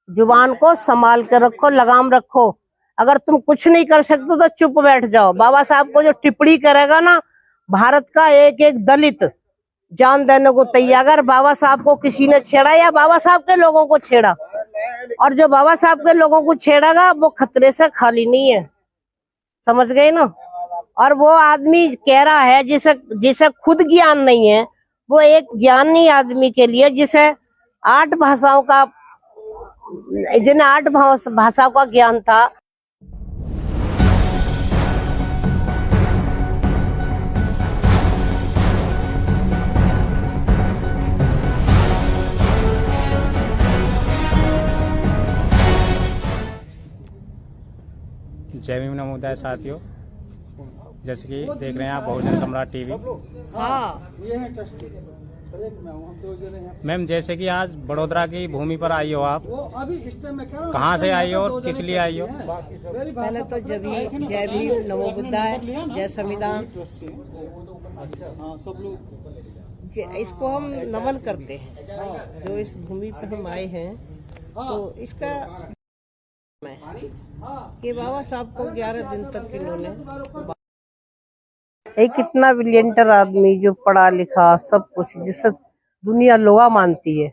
जुबान को संभाल के रखो, लगाम रखो। अगर तुम कुछ नहीं कर सकते तो चुप बैठ जाओ। बाबा साहब को जो टिप्पणी करेगा ना, भारत का एक एक दलित जान देने को तैयार। अगर बाबा साहब को किसी ने छेड़ा या बाबा साहब के लोगों को छेड़ा, और जो बाबा साहब के लोगों को छेड़ेगा वो खतरे से खाली नहीं है, समझ गए ना। और वो आदमी कह रहा है जिसे जिसे खुद ज्ञान नहीं है, वो एक ज्ञानी आदमी के लिए जिसे 8 भाषाओं का जिन्हें 8 भाषाओं का ज्ञान था। जय भीम नमोदय साथियों, जैसे कि देख रहे हैं आप बहुजन सम्राट टीवी। मैम, जैसे कि आज बड़ोदरा की भूमि पर आई हो आप, कहाँ से आई हो और किस लिए आई हो? पहले तो जय भीम नमो बुद्धाय, जय संविधान। इसको हम नमन करते हैं जो इस भूमि पर हम आए हैं। तो इसका कि बाबा साहब को 11 दिन तक इन्होंने एक कितना ब्रिलियंटर आदमी जो पढ़ा लिखा सब कुछ जिसे दुनिया लोहा मानती है,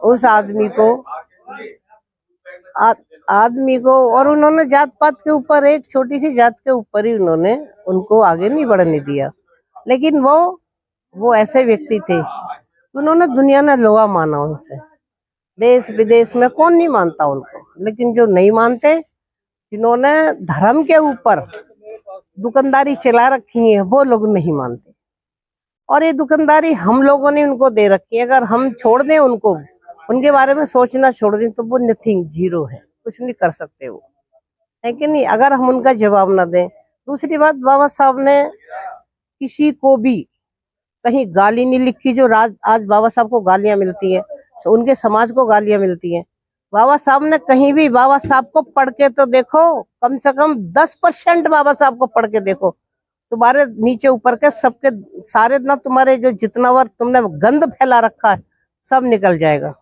उस आदमी को और उन्होंने जात पात के ऊपर, एक छोटी सी जात के ऊपर ही उन्होंने उनको आगे नहीं बढ़ने दिया। लेकिन वो ऐसे व्यक्ति थे, उन्होंने दुनिया ने लोहा माना उनसे। देश विदेश में कौन नहीं मानता उनको, लेकिन जो नहीं मानते, जिन्होंने धर्म के ऊपर दुकानदारी चला रखी है, वो लोग नहीं मानते। और ये दुकानदारी हम लोगों ने उनको दे रखी है। अगर हम छोड़ दें उनको, उनके बारे में सोचना छोड़ दें, तो वो नथिंग, जीरो है, कुछ नहीं कर सकते वो, है कि नहीं, अगर हम उनका जवाब ना दें। दूसरी बात, बाबा साहब ने किसी को भी कहीं गाली नहीं लिखी। जो आज बाबा साहब को गालियां मिलती है, तो उनके समाज को गालियां मिलती हैं। बाबा साहब ने कहीं भी बाबा साहब को पढ़ के तो देखो, कम से कम 10% बाबा साहब को पढ़ के देखो, तुम्हारे नीचे ऊपर के सबके सारे ना, तुम्हारे जो जितना बार तुमने गंद फैला रखा है, सब निकल जाएगा।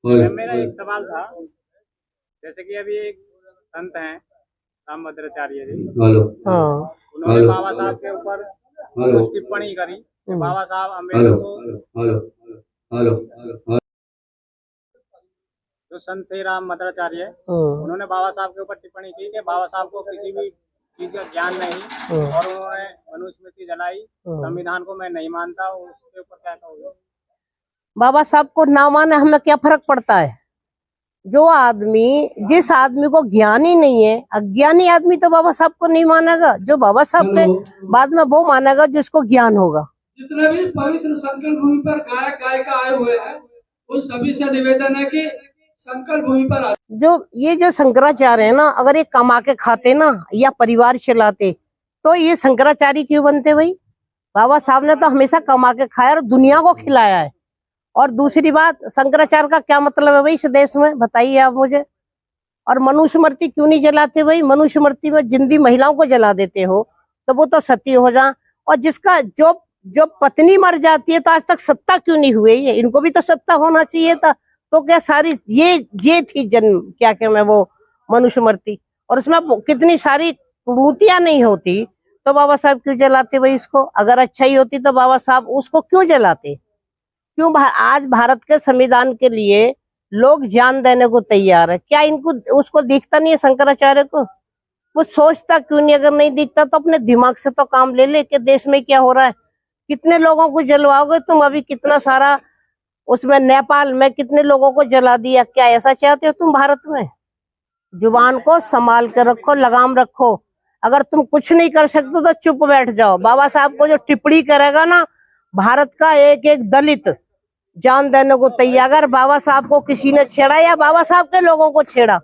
मेरा एक सवाल था, जैसे कि अभी एक संत हैं रामभद्राचार्य जी, उन्होंने बाबा साहब के ऊपर टिप्पणी करी। बाबा साहब अम्बेडकर को, जो संत थे रामभद्राचार्य, उन्होंने बाबा साहब के ऊपर टिप्पणी की कि बाबा साहब को किसी भी चीज का ज्ञान नहीं, और उन्होंने मनुस्मृति जलाई, संविधान को मैं नहीं मानता। उसके ऊपर क्या कहोगे? बाबा साहब को ना माने हमें क्या फर्क पड़ता है? जो आदमी, जिस आदमी को ज्ञान ही नहीं है, अज्ञानी आदमी तो बाबा साहब को नहीं मानेगा। जो बाबा साहब के बाद में वो मानेगा जिसको ज्ञान होगा। जितने भी पवित्र संकल्प भूमि पर गायक गायिका आए हुए हैं, उन सभी से निवेदन है कि संकल्प भूमि पर जो शंकराचार्य है ना, अगर ये कमा के खाते ना या परिवार चलाते, तो ये शंकराचार्य क्यों बनते भाई? बाबा साहब ने तो हमेशा कमा के खाया और दुनिया को खिलाया है। और दूसरी बात, शंकराचार्य का क्या मतलब है भाई इस देश में, बताइए आप मुझे। और मनुस्मृति क्यों नहीं जलाते भाई? मनुस्मृति में जिंदी महिलाओं को जला देते हो, तो वो तो सती हो जा। और जिसका जो पत्नी मर जाती है, तो आज तक सत्ता क्यों नहीं हुई है? इनको भी तो सत्ता होना चाहिए था। तो क्या सारी ये थी जन्म क्या क्या मैं वो मनुस्मृति, और उसमें कितनी सारी कुरीतियां नहीं होती, तो बाबा साहब क्यों जलाते भाई इसको? अगर अच्छा ही होती तो बाबा साहब उसको क्यों जलाते? क्यों आज भारत के संविधान के लिए लोग जान देने को तैयार है? क्या इनको उसको दिखता नहीं है शंकराचार्य को? वो सोचता क्यों नहीं? अगर नहीं दिखता तो अपने दिमाग से तो काम ले ले कि देश में क्या हो रहा है। कितने लोगों को जलवाओगे तुम? अभी कितना सारा उसमें नेपाल में कितने लोगों को जला दिया। क्या ऐसा चाहते हो तुम भारत में? जुबान को संभाल के रखो, लगाम रखो। अगर तुम कुछ नहीं कर सकते तो चुप बैठ जाओ। बाबा साहब को जो टिप्पणी करेगा ना, भारत का एक एक दलित जान देने को तैयार। अगर बाबा साहब को किसी ने छेड़ा या बाबा साहब के लोगों को छेड़ा,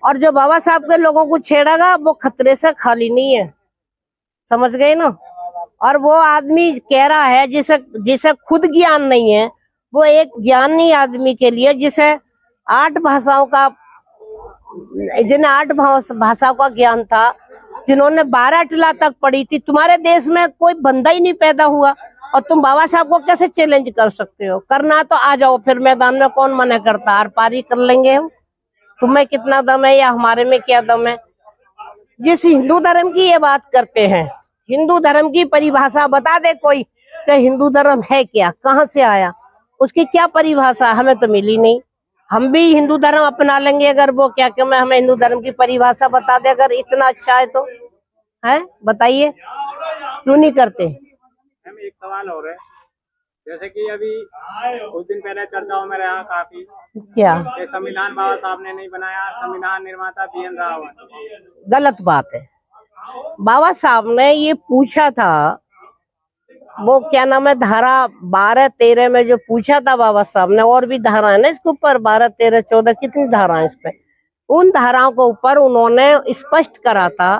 और जो बाबा साहब के लोगों को छेड़ेगा वो खतरे से खाली नहीं है, समझ गए ना। और वो आदमी कह रहा है जिसे खुद ज्ञान नहीं है, वो एक ज्ञानी आदमी के लिए जिसे 8 भाषाओं का जिन्हें 8 भाषाओं का ज्ञान था, जिन्होंने 12 टिला तक पढ़ी थी। तुम्हारे देश में कोई बंदा ही नहीं पैदा हुआ और तुम बाबा साहब को कैसे चैलेंज कर सकते हो? करना तो आ जाओ फिर मैदान में, कौन मना करता? आर पारी कर लेंगे हम। तुम्हें कितना दम है या हमारे में क्या दम है? जिस हिंदू धर्म की ये बात करते हैं, हिंदू धर्म की परिभाषा बता दे कोई कि हिंदू धर्म है क्या, कहाँ से आया, उसकी क्या परिभाषा? हमें तो मिली नहीं। हम भी हिंदू धर्म अपना लेंगे अगर वो क्या कि मैं हमें हिंदू धर्म की परिभाषा बता दे, अगर इतना अच्छा है तो। है बताइए क्यों नहीं करते? मैम एक सवाल और है, जैसे कि अभी कुछ दिन पहले चर्चाओं में रहा काफी क्या? कि संविधान बाबा साहब ने नहीं बनाया, संविधान निर्माता BN रावत। गलत बात है। बाबा साहब ने ये पूछा था, वो क्या नाम है, धारा 12-13 में जो पूछा था बाबा साहब ने, और भी धारा है ना इसके ऊपर, 12, 13, 14 कितनी धारा है इस पे। उन धाराओं के ऊपर उन्होंने स्पष्ट करा था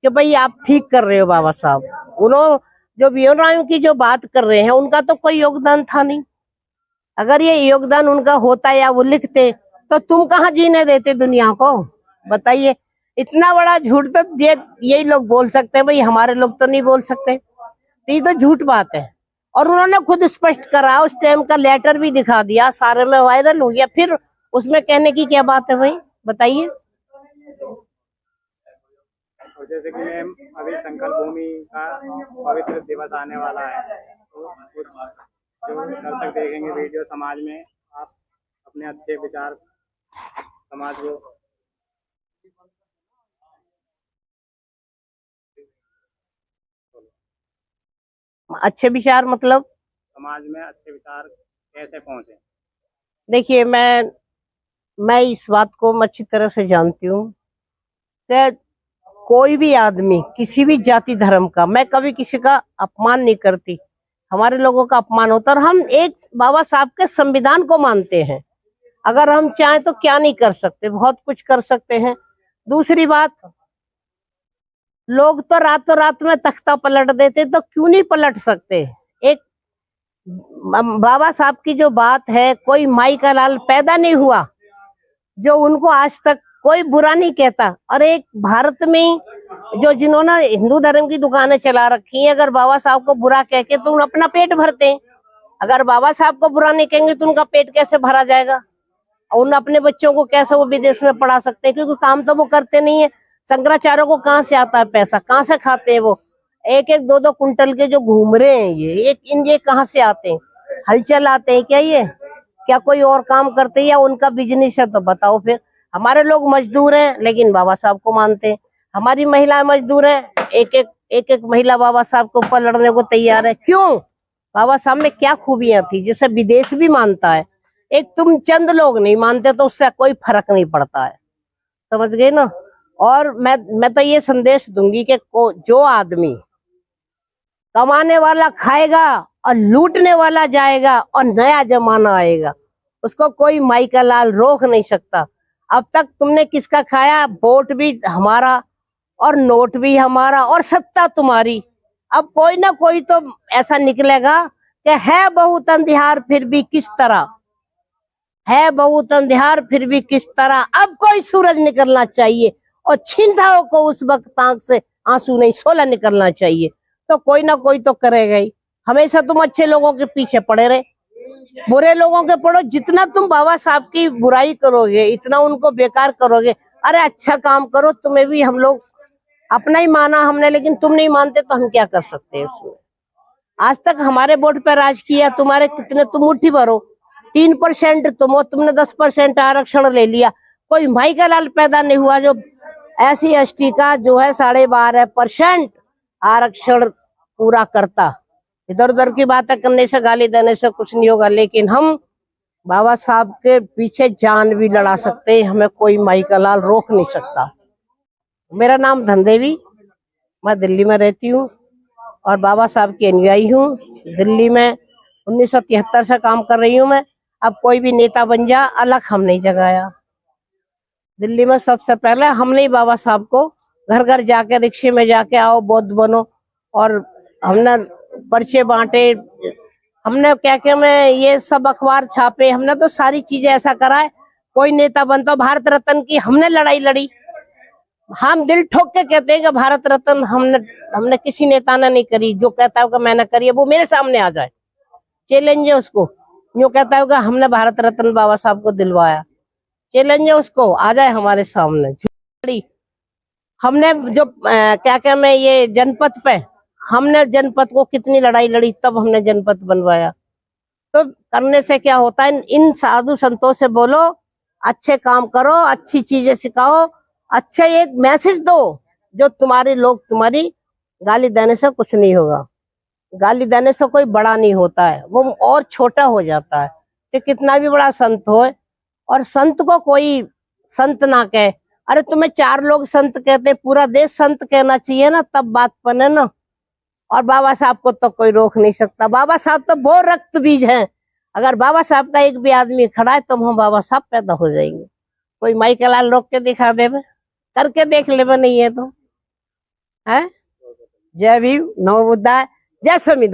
कि भाई आप ठीक कर रहे हो बाबा साहब। उन्होंने जो BN राव की जो बात कर रहे हैं, उनका तो कोई योगदान था नहीं। अगर ये योगदान उनका होता या वो लिखते तो तुम कहाँ जीने देते दुनिया को? बताइए। इतना बड़ा झूठ तो यही लोग बोल सकते हैं, भाई हमारे लोग तो नहीं बोल सकते। तो ये तो झूठ बात है। और उन्होंने खुद स्पष्ट करा, उस टाइम का लेटर भी दिखा दिया, सारे में वायरल हो गया। फिर उसमें कहने की क्या बात है भाई? बताइए। और जैसे कि मैम अभी संकल्प भूमि का पवित्र दिवस आने वाला है, तो कुछ जो दर्शक देखेंगे वीडियो, समाज में आप अपने अच्छे विचार समाज को अच्छे विचार मतलब समाज में अच्छे विचार कैसे पहुंचे? देखिए, मैं इस बात को अच्छी तरह से जानती हूँ कि कोई भी आदमी किसी भी जाति धर्म का, मैं कभी किसी का अपमान नहीं करती। हमारे लोगों का अपमान होता है और हम एक बाबा साहब के संविधान को मानते हैं। अगर हम चाहें तो क्या नहीं कर सकते, बहुत कुछ कर सकते हैं। दूसरी बात, लोग तो रातों रात में तख्ता पलट देते, तो क्यों नहीं पलट सकते? एक बाबा साहब की जो बात है, कोई माई का लाल पैदा नहीं हुआ जो उनको आज तक कोई बुरा नहीं कहता। और एक भारत में जो जिन्होंने हिंदू धर्म की दुकानें चला रखी हैं, अगर बाबा साहब को बुरा कह के तो अपना पेट भरते हैं। अगर बाबा साहब को बुरा नहीं कहेंगे तो उनका पेट कैसे भरा जाएगा? और उन अपने बच्चों को कैसे वो विदेश में पढ़ा सकते हैं? क्योंकि काम तो वो करते नहीं है। शंकराचार्य को कहाँ से आता है पैसा? कहाँ से खाते हैं वो? 1-1, 2-2 कुंटल के जो घूम रहे हैं ये कहाँ से आते हैं? हलचल आते हैं क्या? ये क्या कोई और काम करते हैं या उनका बिजनेस है? तो बताओ फिर। हमारे लोग मजदूर हैं लेकिन बाबा साहब को मानते हैं। हमारी महिलाएं मजदूर हैं, एक महिला बाबा साहब के ऊपर लड़ने को तैयार है। क्यों? बाबा साहब में क्या खूबियां थी जिसे विदेश भी मानता है। एक तुम चंद लोग नहीं मानते तो उससे कोई फर्क नहीं पड़ता है। समझ गए ना? और मैं तो ये संदेश दूंगी कि जो आदमी कमाने वाला खाएगा और लूटने वाला जाएगा और नया जमाना आएगा, उसको कोई माई का लाल रोक नहीं सकता। अब तक तुमने किसका खाया? वोट भी हमारा और नोट भी हमारा और सत्ता तुम्हारी। अब कोई ना कोई तो ऐसा निकलेगा कि है बहुत अंधियार फिर भी किस तरह, है बहुत अंधियार फिर भी किस तरह, अब कोई सूरज निकलना चाहिए और छिंदाओं को उस वक्त आंख से आंसू नहीं, शोला निकलना चाहिए। तो कोई ना कोई तो करेगा ही। हमेशा तुम अच्छे लोगों के पीछे पड़े रहे, बुरे लोगों के पड़ो। जितना तुम बाबा साहब की बुराई करोगे, इतना उनको बेकार करोगे। अरे अच्छा काम करो, तुम्हें भी हम लोग अपना ही माना हमने, लेकिन तुम नहीं मानते तो हम क्या कर सकते हैं उसमें? आज तक हमारे वोट पर राज किया, तुम्हारे कितने, तुम मुट्ठी भरो 3% तुम हो, तुमने 10% आरक्षण ले लिया। कोई माई का लाल पैदा नहीं हुआ जो SC/ST का जो है 12.5% आरक्षण पूरा करता। इधर उधर की बातें करने से, गाली देने से कुछ नहीं होगा, लेकिन हम बाबा साहब के पीछे जान भी लड़ा सकते हैं, हमें कोई माई का लाल रोक नहीं सकता। मेरा नाम धनदेवी, मैं दिल्ली में रहती हूँ और बाबा साहब की अनुयायी हूँ। दिल्ली में 1973 से काम कर रही हूँ मैं। अब कोई भी नेता बन जा, अलग हम नहीं जगाया। दिल्ली में सबसे पहले हमने ही बाबा साहब को घर घर जाके, रिक्शे में जाके आओ बौद्ध बनो, और हमने पर्चे बांटे, हमने क्या मैं ये सब अखबार छापे, हमने तो सारी चीजें ऐसा करा है। कोई नेता बनता, भारत रत्न की हमने लड़ाई लड़ी। हम दिल ठोक के कहते हैं कि भारत रत्न हमने किसी नेता ने नहीं करी। जो कहता होगा मैंने करी है वो मेरे सामने आ जाए, चैलेंज है उसको। जो कहता होगा हमने भारत रत्न बाबा साहब को दिलवाया, चैलेंज है उसको, आ जाए हमारे सामने। हमने जो क्या क्या मैं ये जनपद पे, हमने जनपद को कितनी लड़ाई लड़ी, तब हमने जनपद बनवाया। तो करने से क्या होता है, इन साधु संतों से बोलो, अच्छे काम करो, अच्छी चीजें सिखाओ, अच्छे एक मैसेज दो, जो तुम्हारे लोग, तुम्हारी गाली देने से कुछ नहीं होगा। गाली देने से कोई बड़ा नहीं होता है, वो और छोटा हो जाता है। तो कितना भी बड़ा संत हो, और संत को कोई संत ना कहे। अरे तुम्हें 4 लोग संत कहते, पूरा देश संत कहना चाहिए ना, तब बात बने ना। और बाबा साहब को तो कोई रोक नहीं सकता। बाबा साहब तो वो रक्त बीज हैं। अगर बाबा साहब का एक भी आदमी खड़ा है तो हम बाबा साहब पैदा हो जाएंगे। कोई माइकल लाल रोक के दिखा दे, करके देख ले, नहीं है तो है। जय भीम, नमो बुद्धाय, जय संविधान।